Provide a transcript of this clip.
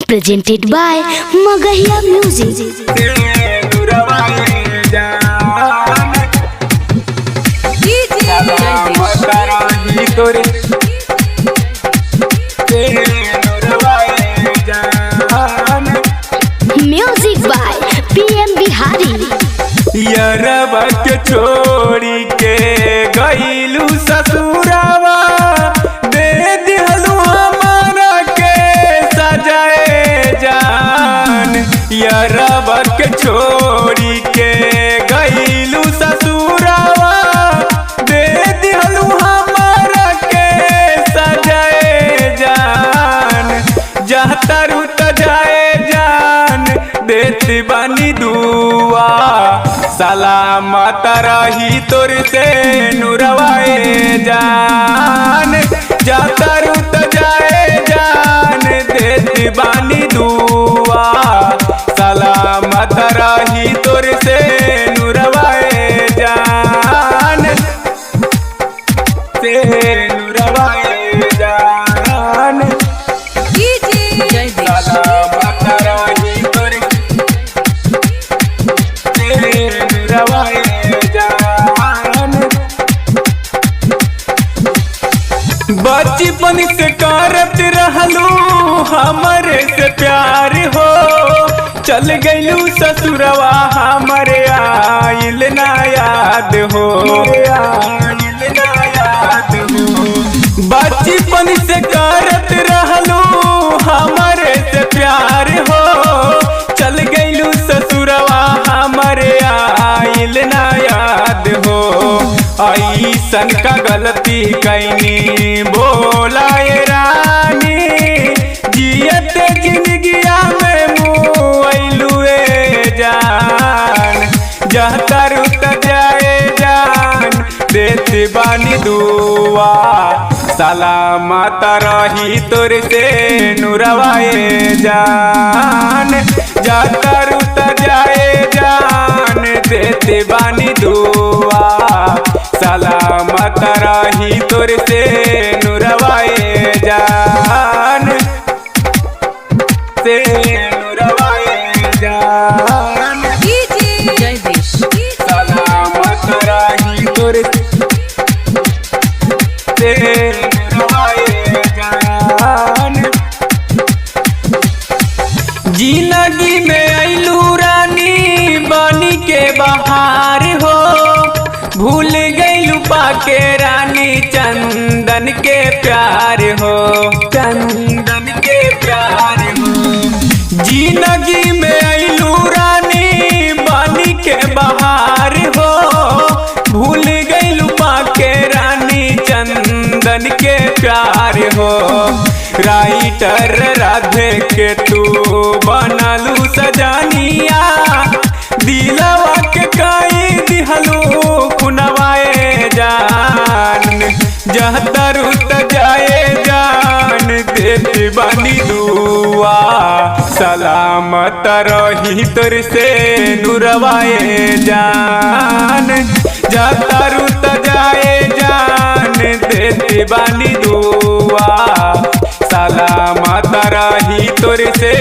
Presented by Magahiya Music. Music by PM Bihari. यरबा के छोड़ी के गईलू ससुरावा दे दिहलू हमारा के सजाए जान। यरबा के छोड़ी के गईलू ससुरावा दे दिहलू हमारा के सजाए जान। जहाँ रुत जाए जान देती बानी दुआ सलामत रही तोर से नुरवाए जान। जाता रुत जाए जान देती बानी दुआ सलामत रही तोर से नुरवाए जान। से नुरवाए जान सलामत रही तोर बचपन से करत रहलू हमरे से प्यार हो। चल गईलू ससुरवा हमरे आइल ना याद हो। आइल ना याद हो। बचपन से करत रहलू हमरे से प्यार हो। चल गईलू ससुरवा हमरे आइल ना याद हो। ऐसन का गलती कैनी बोलाए रानी जियत जिंदगिया में मुँह जान। जहाँ रुत जाए जान देती बानी दुआ सलामत रही तोर से नुरवाए जान। जहाँ रुत जाए जान देती बानी दुआ सलामत रही तोर से नुरवाए जान। से नुरवाए जान सलामत रही तोर से नुरवाए जान। जिंदगी में आइलू रानी बनी के बहार हो। भूल गईलू पाके रानी चंदन के प्यार हो। चंदन के प्यार हो। जिंदगी में आइलू रानी बनी के बहार हो। भूल गईलू पाके रानी चंदन के प्यार हो। राइटर राधे के तू बनलू सजानिया दिलवा के कई दिहलू खुनवाए जान। जहाँ रुत जाए जान देती बानी दुआ सलामत रही तोर से नुरवाए जान। जहाँ रुत जाए जान देती बानी दुआ सलामत रही तोर से